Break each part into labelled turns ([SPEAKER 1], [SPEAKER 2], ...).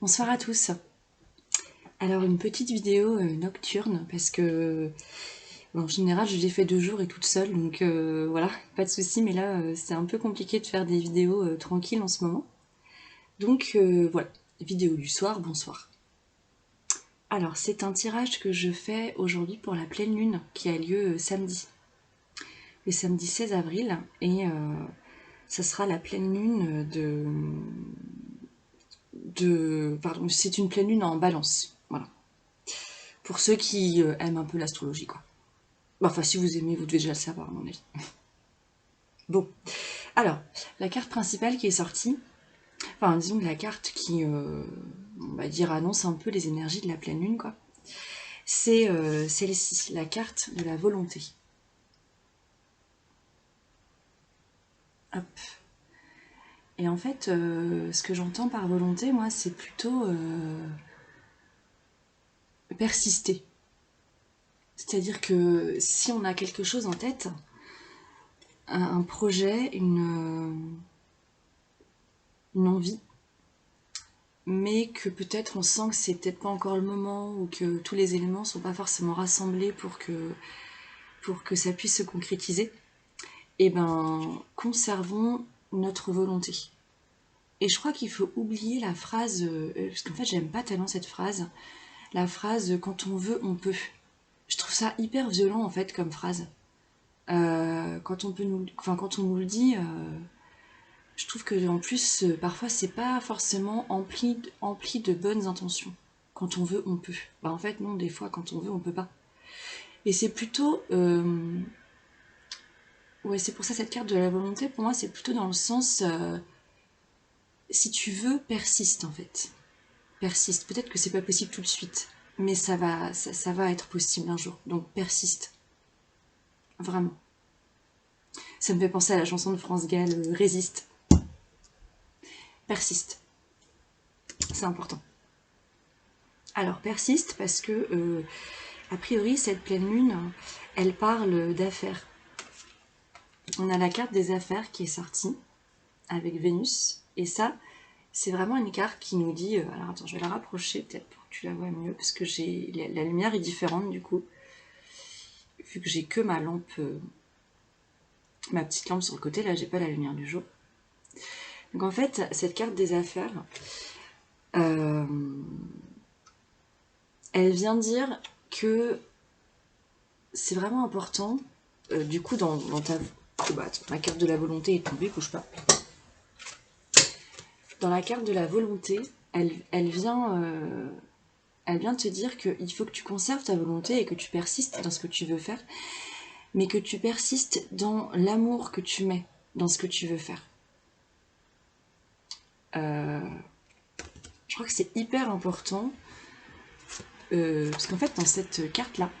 [SPEAKER 1] Bonsoir à tous. Alors une petite vidéo nocturne parce que en général je l'ai fait 2 jours et toute seule donc voilà, pas de souci, mais là c'est un peu compliqué de faire des vidéos tranquilles en ce moment. Donc voilà, vidéo du soir, bonsoir. Alors c'est un tirage que je fais aujourd'hui pour la pleine lune qui a lieu samedi. Le samedi 16 avril et ça sera la pleine lune pardon, c'est une pleine lune en balance, voilà. Pour ceux qui aiment un peu l'astrologie, quoi. Enfin, si vous aimez, vous devez déjà le savoir, à mon avis. Bon, alors, la carte principale qui est sortie, enfin, disons que la carte qui, on va dire, annonce un peu les énergies de la pleine lune, quoi, c'est celle-ci, la carte de la volonté. Hop. Et en fait, ce que j'entends par volonté, moi, c'est plutôt persister. C'est-à-dire que si on a quelque chose en tête, un projet, une envie, mais que peut-être on sent que c'est peut-être pas encore le moment ou que tous les éléments sont pas forcément rassemblés pour que ça puisse se concrétiser, et ben conservons notre volonté. Et je crois qu'il faut oublier la phrase, parce qu'en fait j'aime pas tellement cette phrase, la phrase quand on veut on peut. Je trouve ça hyper violent en fait comme phrase. Quand on nous le dit, je trouve que en plus parfois c'est pas forcément empli de bonnes intentions. Quand on veut, on peut. Bah en fait non, des fois quand on veut, on peut pas. Et c'est plutôt, ouais, c'est pour ça cette carte de la volonté pour moi c'est plutôt dans le sens si tu veux, persiste en fait. Persiste. Peut-être que c'est pas possible tout de suite, mais ça va être possible un jour. Donc persiste, vraiment. Ça me fait penser à la chanson de France Gall, Résiste. Persiste, c'est important. Alors persiste parce que a priori cette pleine lune, elle parle d'affaires. On a la carte des affaires qui est sortie avec Vénus, et ça c'est vraiment une carte qui nous dit, alors attends, je vais la rapprocher peut-être pour que tu la vois mieux, parce que la lumière est différente du coup, vu que j'ai que ma lampe, ma petite lampe sur le côté, là j'ai pas la lumière du jour. Donc en fait cette carte des affaires, euh, elle vient dire que c'est vraiment important, du coup dans ta... Bah, la carte de la volonté est tombée, bouge pas. Dans la carte de la volonté, elle vient te dire qu'il faut que tu conserves ta volonté et que tu persistes dans ce que tu veux faire, mais que tu persistes dans l'amour que tu mets dans ce que tu veux faire. Je crois que c'est hyper important, parce qu'en fait dans cette carte-là,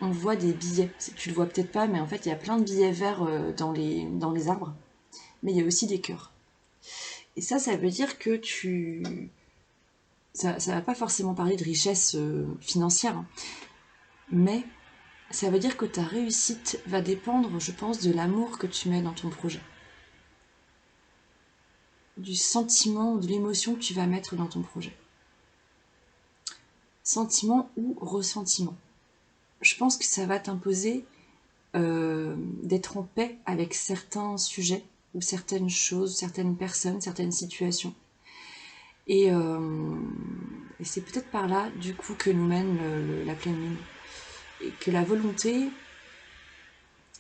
[SPEAKER 1] on voit des billets. Tu le vois peut-être pas, mais en fait il y a plein de billets verts dans les arbres, mais il y a aussi des cœurs. Et ça veut dire que ça va pas forcément parler de richesse financière, hein, mais ça veut dire que ta réussite va dépendre, je pense, de l'amour que tu mets dans ton projet. Du sentiment, de l'émotion que tu vas mettre dans ton projet. Sentiment ou ressentiment. Je pense que ça va t'imposer d'être en paix avec certains sujets ou certaines choses, certaines personnes, certaines situations. Et c'est peut-être par là, du coup, que nous mène la pleine lune. Et que la volonté,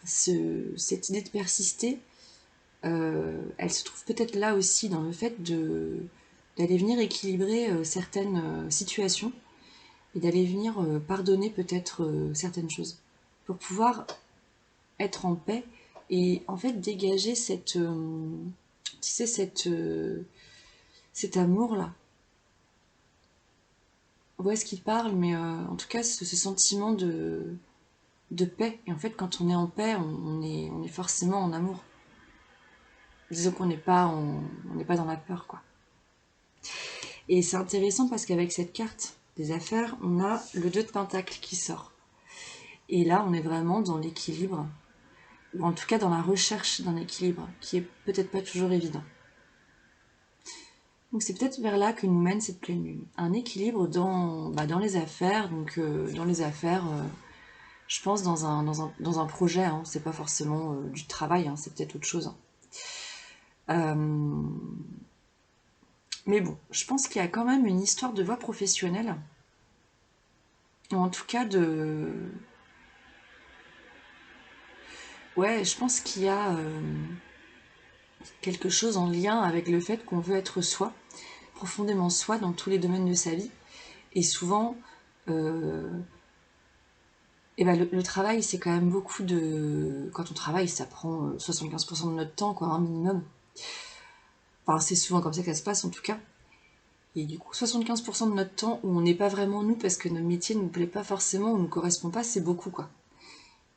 [SPEAKER 1] cette idée de persister, elle se trouve peut-être là aussi dans le fait d'aller venir équilibrer certaines situations et d'aller venir pardonner peut-être certaines choses pour pouvoir être en paix et en fait dégager tu sais, cet amour-là. On voit ce qu'il parle, mais en tout cas ce sentiment de paix. Et en fait quand on est en paix, on est forcément en amour. Disons qu'on n'est pas, on n'est pas dans la peur, quoi. Et c'est intéressant parce qu'avec cette carte des affaires, on a le 2 de Pentacle qui sort. Et là, on est vraiment dans l'équilibre, ou en tout cas dans la recherche d'un équilibre, qui est peut-être pas toujours évident. Donc c'est peut-être vers là que nous mène cette pleine lune. Un équilibre dans les affaires, donc dans les affaires, je pense dans un projet, hein, c'est pas forcément du travail, hein, c'est peut-être autre chose. Euh, mais bon, je pense qu'il y a quand même une histoire de voie professionnelle, ou en tout cas de... Ouais, je pense qu'il y a quelque chose en lien avec le fait qu'on veut être soi, profondément soi dans tous les domaines de sa vie. Et souvent, euh, le travail, c'est quand même beaucoup de... Quand on travaille, ça prend 75% de notre temps, quoi, un minimum. Enfin, c'est souvent comme ça que ça se passe, en tout cas. Et du coup, 75% de notre temps où on n'est pas vraiment nous parce que notre métier ne nous plaît pas forcément ou ne nous correspond pas, c'est beaucoup, quoi.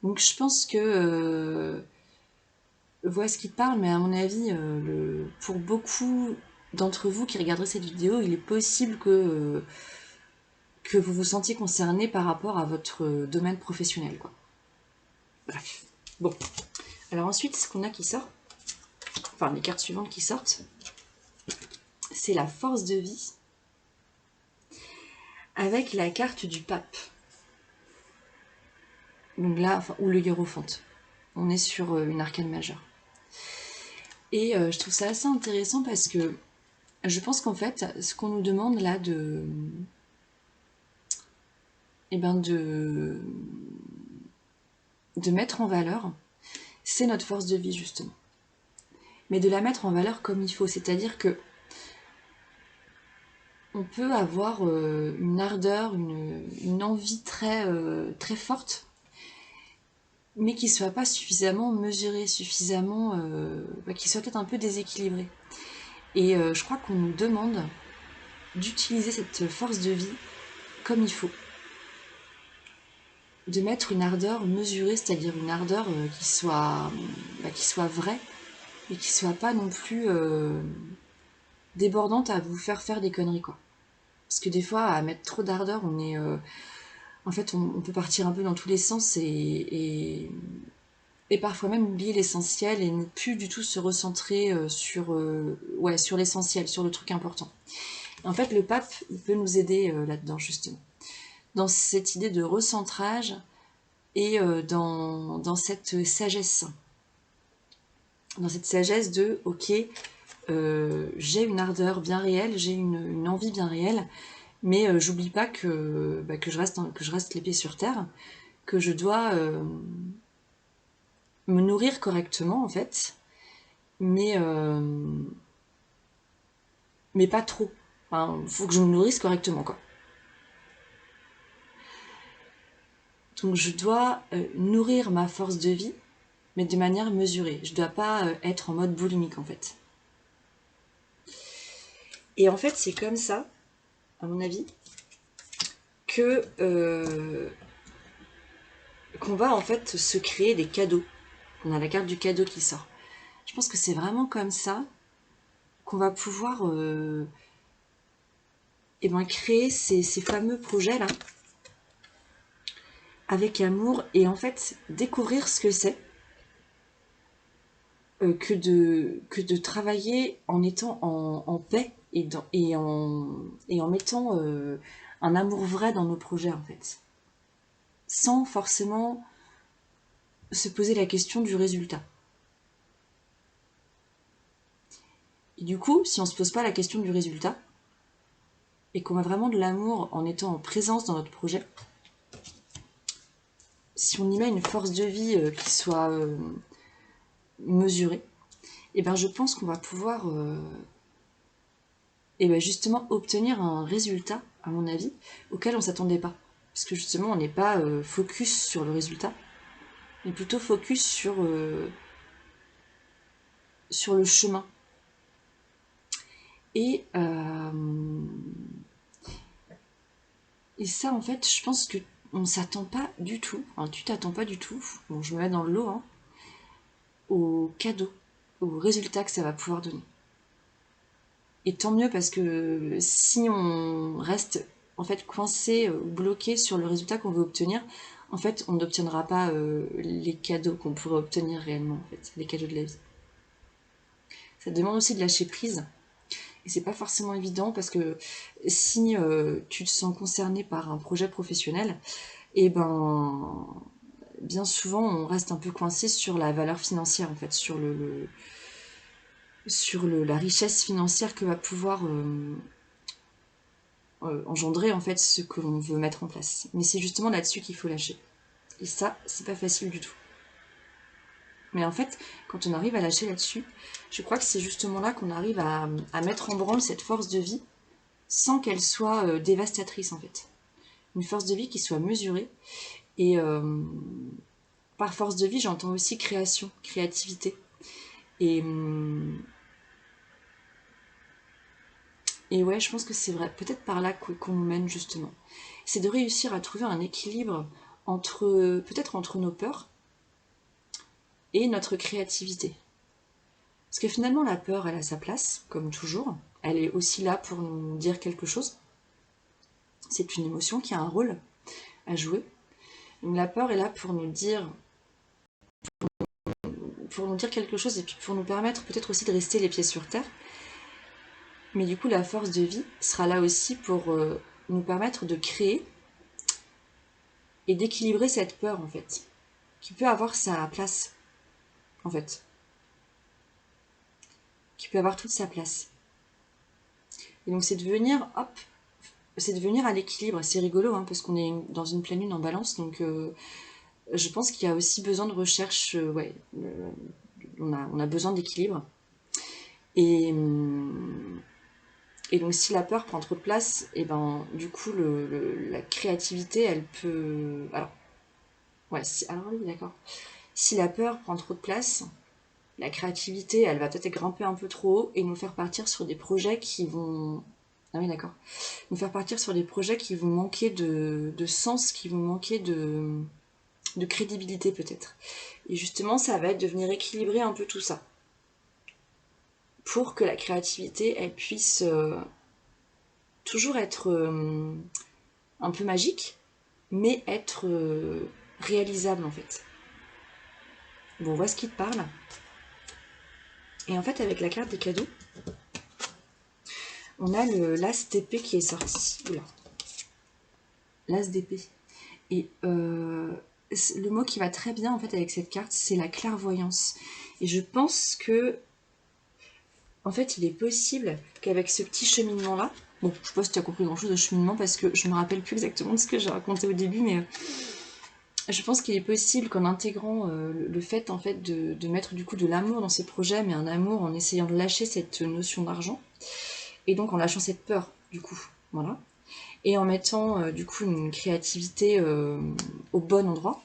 [SPEAKER 1] Donc je pense que... vois ce qui te parle, mais à mon avis, pour beaucoup d'entre vous qui regarderaient cette vidéo, il est possible que vous vous sentiez concerné par rapport à votre domaine professionnel, quoi. Bref. Bon. Alors ensuite, ce qu'on a qui sort, enfin les cartes suivantes qui sortent, c'est la force de vie avec la carte du pape. Donc là, enfin, ou le hiérophante. On est sur une arcane majeure. Et je trouve ça assez intéressant parce que je pense qu'en fait, ce qu'on nous demande là eh ben de mettre en valeur, c'est notre force de vie justement. Mais de la mettre en valeur comme il faut, c'est-à-dire que on peut avoir une ardeur, une envie très forte, mais qui soit pas suffisamment mesurée, suffisamment, qui soit peut-être un peu déséquilibrée. Et je crois qu'on nous demande d'utiliser cette force de vie comme il faut. De mettre une ardeur mesurée, c'est-à-dire une ardeur qui soit vraie, et qui soit pas non plus débordante à vous faire des conneries, quoi. Parce que des fois, à mettre trop d'ardeur, on est... en fait, on peut partir un peu dans tous les sens et parfois même oublier l'essentiel et ne plus du tout se recentrer sur l'essentiel, sur le truc important. Et en fait, le pape, il peut nous aider là-dedans, justement. Dans cette idée de recentrage et dans cette sagesse. Dans cette sagesse de, ok, j'ai une ardeur bien réelle, j'ai une envie bien réelle, mais j'oublie pas que je reste les pieds sur terre, que je dois me nourrir correctement en fait, mais, euh, mais pas trop. Enfin, faut que je me nourrisse correctement, quoi. Donc je dois nourrir ma force de vie, mais de manière mesurée. Je dois pas être en mode boulimique en fait. Et en fait, c'est comme ça, à mon avis, que qu'on va en fait se créer des cadeaux. On a la carte du cadeau qui sort. Je pense que c'est vraiment comme ça qu'on va pouvoir créer ces fameux projets-là avec amour et en fait découvrir ce que c'est que de travailler en étant en paix et en mettant un amour vrai dans nos projets en fait. Sans forcément se poser la question du résultat. Et du coup, si on ne se pose pas la question du résultat, et qu'on a vraiment de l'amour en étant en présence dans notre projet, si on y met une force de vie qui soit mesurée, et ben je pense qu'on va pouvoir justement obtenir un résultat, à mon avis, auquel on ne s'attendait pas. Parce que justement, on n'est pas focus sur le résultat, mais plutôt focus sur le chemin. Et, et ça, en fait, je pense que on ne s'attend pas du tout, enfin, tu t'attends pas du tout, bon, je me mets dans le lot, hein, au cadeau, au résultat que ça va pouvoir donner. Et tant mieux parce que si on reste en fait coincé ou bloqué sur le résultat qu'on veut obtenir, en fait on n'obtiendra pas les cadeaux qu'on pourrait obtenir réellement, en fait, les cadeaux de la vie. Ça demande aussi de lâcher prise Et c'est pas forcément évident parce que si tu te sens concerné par un projet professionnel, et ben bien souvent on reste un peu coincé sur la valeur financière en fait, sur la richesse financière que va pouvoir engendrer en fait ce que l'on veut mettre en place. Mais c'est justement là-dessus qu'il faut lâcher. Et ça, c'est pas facile du tout. Mais en fait, quand on arrive à lâcher là-dessus, je crois que c'est justement là qu'on arrive à mettre en branle cette force de vie sans qu'elle soit dévastatrice en fait. Une force de vie qui soit mesurée. Et par force de vie, j'entends aussi création, créativité. Et, et ouais, je pense que c'est vrai, peut-être par là qu'on nous mène justement. C'est de réussir à trouver un équilibre entre peut-être entre nos peurs et notre créativité. Parce que finalement, la peur, elle a sa place, comme toujours. Elle est aussi là pour nous dire quelque chose. C'est une émotion qui a un rôle à jouer. Donc la peur est là pour nous dire quelque chose et puis pour nous permettre peut-être aussi de rester les pieds sur terre. Mais du coup, la force de vie sera là aussi pour nous permettre de créer et d'équilibrer cette peur, en fait, qui peut avoir sa place, en fait, qui peut avoir toute sa place. Et donc, c'est de venir, hop, c'est de venir à l'équilibre. C'est rigolo, hein, parce qu'on est dans une pleine lune en balance, donc je pense qu'il y a aussi besoin de recherche, ouais, on a besoin d'équilibre. Et, et donc si la peur prend trop de place, et ben du coup la créativité, elle peut... Alors, ouais, alors oui, d'accord. Si la peur prend trop de place, la créativité, elle va peut-être grimper un peu trop haut et nous faire partir sur des projets qui vont... Ah oui, d'accord. Nous faire partir sur des projets qui vont manquer de sens, qui vont manquer de crédibilité peut-être. Et justement, ça va être de venir équilibrer un peu tout ça. Pour que la créativité, elle puisse toujours être un peu magique, mais être réalisable en fait. Bon, on voit ce qui te parle. Et en fait, avec la carte des cadeaux, on a l'as d'épée qui est sorti. Oula. L'as d'épée. Et le mot qui va très bien en fait avec cette carte, c'est la clairvoyance. Et je pense que, en fait, il est possible qu'avec ce petit cheminement-là, bon, je sais pas si tu as compris grand-chose de cheminement parce que je me rappelle plus exactement de ce que j'ai raconté au début, mais je pense qu'il est possible qu'en intégrant le fait en fait de mettre du coup de l'amour dans ces projets, mais un amour en essayant de lâcher cette notion d'argent, et donc en lâchant cette peur du coup, voilà, et en mettant du coup une créativité au bon endroit,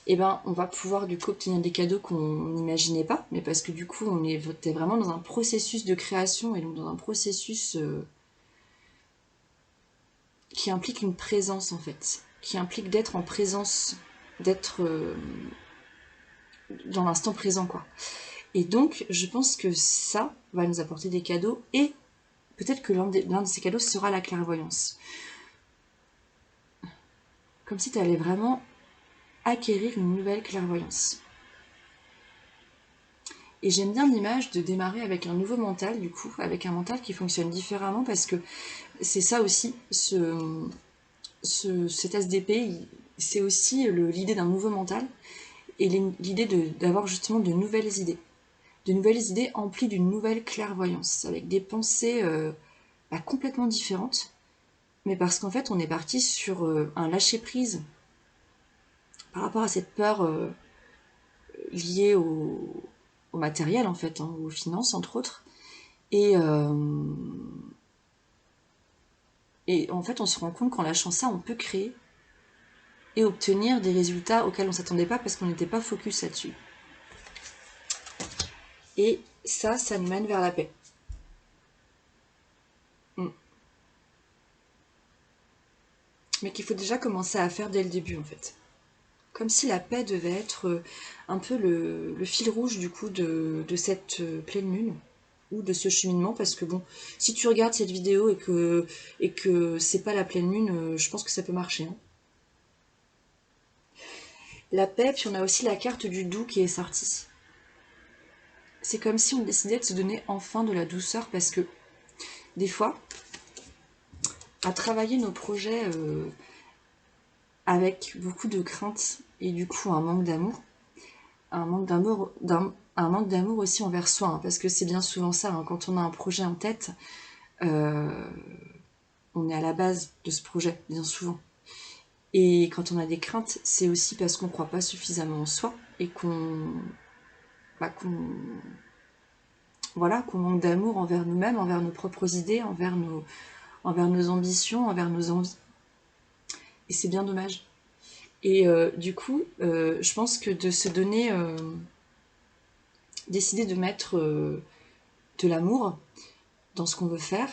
[SPEAKER 1] et ben on va pouvoir du coup obtenir des cadeaux qu'on n'imaginait pas, mais parce que du coup on est vraiment dans un processus de création et donc dans un processus qui implique une présence en fait, qui implique d'être en présence, d'être dans l'instant présent quoi. Et donc je pense que ça va nous apporter des cadeaux et peut-être que l'un de ces cadeaux sera la clairvoyance. Comme si tu allais vraiment acquérir une nouvelle clairvoyance. Et j'aime bien l'image de démarrer avec un nouveau mental, du coup, avec un mental qui fonctionne différemment, parce que c'est ça aussi, cet SDP, c'est aussi l'idée d'un nouveau mental, et l'idée d'avoir justement de nouvelles idées emplies d'une nouvelle clairvoyance, avec des pensées complètement différentes, mais parce qu'en fait on est parti sur un lâcher-prise par rapport à cette peur liée au matériel en fait, hein, aux finances entre autres, et, et en fait on se rend compte qu'en lâchant ça on peut créer et obtenir des résultats auxquels on ne s'attendait pas parce qu'on n'était pas focus là-dessus. Et ça nous mène vers la paix. Mais qu'il faut déjà commencer à faire dès le début en fait. Comme si la paix devait être un peu le fil rouge du coup de cette pleine lune ou de ce cheminement, parce que bon, si tu regardes cette vidéo et que c'est pas la pleine lune, je pense que ça peut marcher. Hein. La paix, puis on a aussi la carte du doux qui est sortie. C'est comme si on décidait de se donner enfin de la douceur parce que des fois, à travailler nos projets avec beaucoup de crainte et du coup un manque d'amour. Un manque d'amour aussi envers soi, hein, parce que c'est bien souvent ça, hein, quand on a un projet en tête, on est à la base de ce projet, bien souvent. Et quand on a des craintes, c'est aussi parce qu'on ne croit pas suffisamment en soi et voilà, qu'on manque d'amour envers nous-mêmes, envers nos propres idées, envers nos ambitions, envers nos envies. Et c'est bien dommage. Et du coup, je pense que de se donner, décider de mettre de l'amour dans ce qu'on veut faire,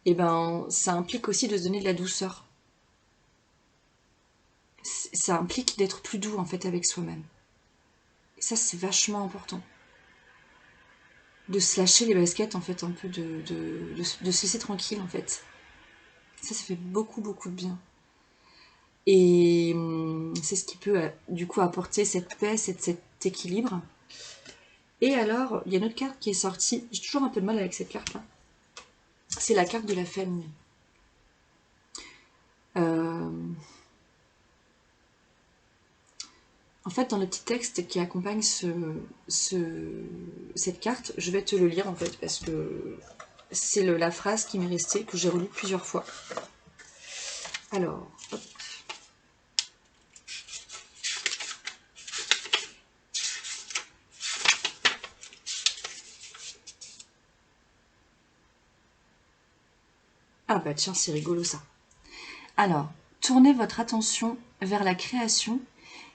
[SPEAKER 1] et ben ça implique aussi de se donner de la douceur. Ça implique d'être plus doux en fait avec soi-même. Et ça c'est vachement important. De se lâcher les baskets en fait, un peu de se laisser tranquille en fait. Ça fait beaucoup beaucoup de bien. Et c'est ce qui peut du coup apporter cette paix, cet équilibre. Et alors, il y a une autre carte qui est sortie. J'ai toujours un peu de mal avec cette carte-là. C'est la carte de la famille. En fait, dans le petit texte qui accompagne cette carte, je vais te le lire en fait, parce que c'est la phrase qui m'est restée, que j'ai relue plusieurs fois. Alors, hop. Ah bah tiens, c'est rigolo ça. Alors, tournez votre attention vers la création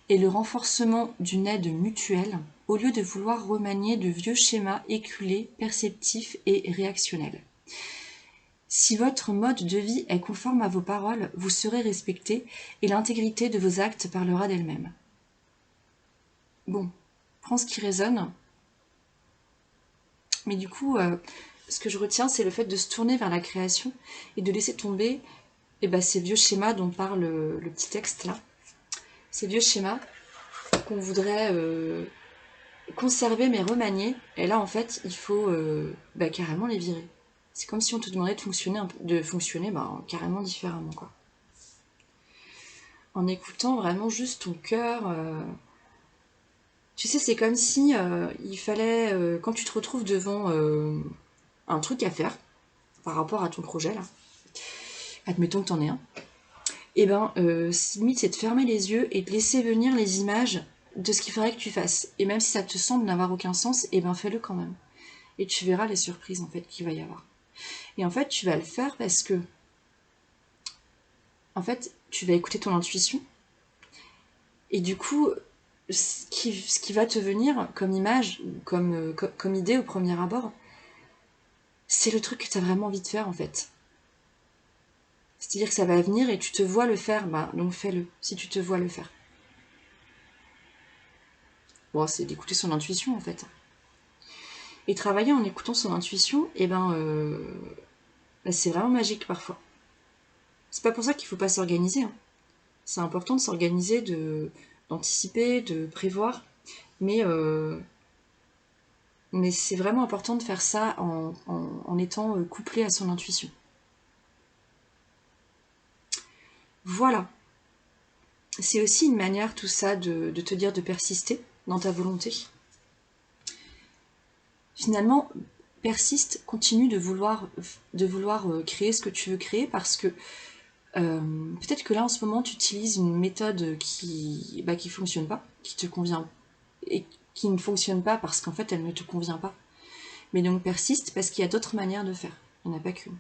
[SPEAKER 1] et le renforcement d'une aide mutuelle, au lieu de vouloir remanier de vieux schémas éculés, perceptifs et réactionnels. Si votre mode de vie est conforme à vos paroles, vous serez respecté et l'intégrité de vos actes parlera d'elle-même. Bon, prends ce qui résonne. Mais du coup, ce que je retiens, c'est le fait de se tourner vers la création et de laisser tomber ces vieux schémas dont parle le petit texte là. Ces vieux schémas qu'on voudrait conserver mais remanier. Et là, en fait, il faut carrément les virer. C'est comme si on te demandait de fonctionner carrément différemment, quoi. En écoutant vraiment juste ton cœur. Tu sais, c'est comme si il fallait, quand tu te retrouves devant un truc à faire, par rapport à ton projet, là, admettons que t'en aies un, et limite, c'est de fermer les yeux et de laisser venir les images de ce qu'il faudrait que tu fasses. Et même si ça te semble n'avoir aucun sens, fais-le quand même. Et tu verras les surprises, en fait, qu'il va y avoir. Et en fait, tu vas le faire parce que, en fait, tu vas écouter ton intuition. Et du coup, ce qui va te venir comme image, comme idée au premier abord, c'est le truc que tu as vraiment envie de faire, en fait. C'est-à-dire que ça va venir et tu te vois le faire, donc fais-le, si tu te vois le faire. Bon, c'est d'écouter son intuition, en fait. Et travailler en écoutant son intuition, c'est vraiment magique parfois. C'est pas pour ça qu'il faut pas s'organiser. Hein. C'est important de s'organiser, d'anticiper, de prévoir, mais c'est vraiment important de faire ça en étant couplé à son intuition. Voilà. C'est aussi une manière, tout ça, de te dire de persister dans ta volonté. Finalement, persiste, continue de vouloir créer ce que tu veux créer, parce que peut-être que là, en ce moment, tu utilises une méthode qui fonctionne pas, qui te convient, et qui ne fonctionne pas parce qu'en fait, elle ne te convient pas. Mais donc, persiste parce qu'il y a d'autres manières de faire. Il n'y en a pas qu'une.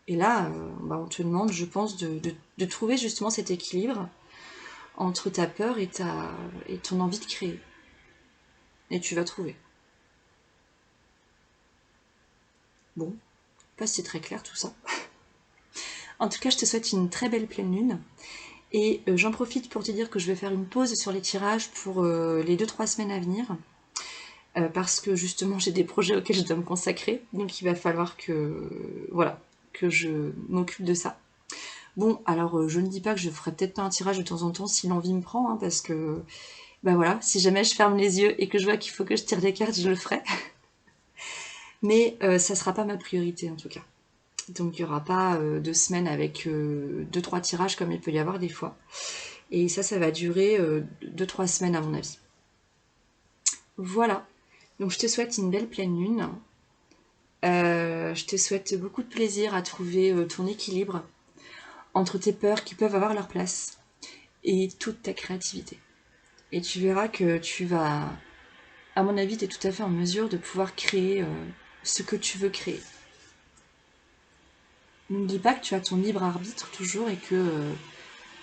[SPEAKER 1] Et là, on te demande, je pense, de trouver justement cet équilibre entre ta peur et ton envie de créer. Et tu vas trouver. Bon, je sais pas si c'est très clair tout ça. En tout cas, je te souhaite une très belle pleine lune. Et j'en profite pour te dire que je vais faire une pause sur les tirages pour les 2-3 semaines à venir. Parce que justement, j'ai des projets auxquels je dois me consacrer. Donc il va falloir que je m'occupe de ça. Bon, alors je ne dis pas que je ferai peut-être pas un tirage de temps en temps si l'envie me prend, hein, parce que si jamais je ferme les yeux et que je vois qu'il faut que je tire des cartes, je le ferai. Mais ça sera pas ma priorité en tout cas. Donc il n'y aura pas 2 semaines avec 2-3 tirages comme il peut y avoir des fois. Et ça va durer 2-3 semaines à mon avis. Voilà. Donc je te souhaite une belle pleine lune. Je te souhaite beaucoup de plaisir à trouver ton équilibre entre tes peurs qui peuvent avoir leur place et toute ta créativité. Et tu verras que tu vas, à mon avis, tu es tout à fait en mesure de pouvoir créer ce que tu veux créer. N'oublie pas que tu as ton libre arbitre toujours et que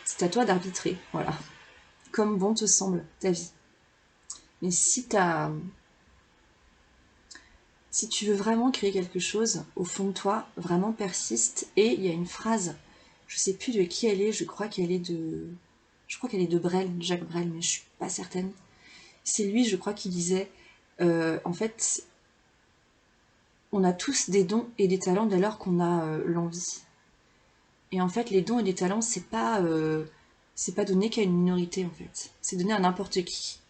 [SPEAKER 1] c'est à toi d'arbitrer, voilà. Comme bon te semble ta vie. Mais si tu veux vraiment créer quelque chose, au fond de toi, vraiment persiste. Et il y a une phrase, je sais plus de qui elle est, je crois qu'elle est de Brel, Jacques Brel, mais je suis pas certaine. C'est lui, je crois, qui disait, en fait, on a tous des dons et des talents dès lors qu'on a l'envie. Et en fait, les dons et les talents, c'est pas donné qu'à une minorité, en fait. C'est donné à n'importe qui.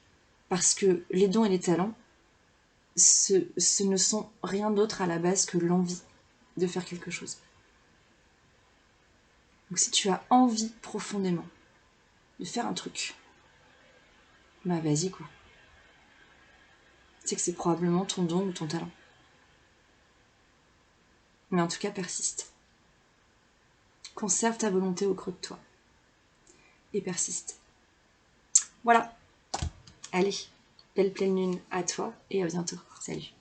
[SPEAKER 1] Parce que les dons et les talents, ce ne sont rien d'autre à la base que l'envie de faire quelque chose. Donc si tu as envie profondément de faire un truc, bah vas-y quoi. C'est que c'est probablement ton don ou ton talent. Mais en tout cas, persiste. Conserve ta volonté au creux de toi. Et persiste. Voilà. Allez, belle pleine lune à toi et à bientôt. Salut.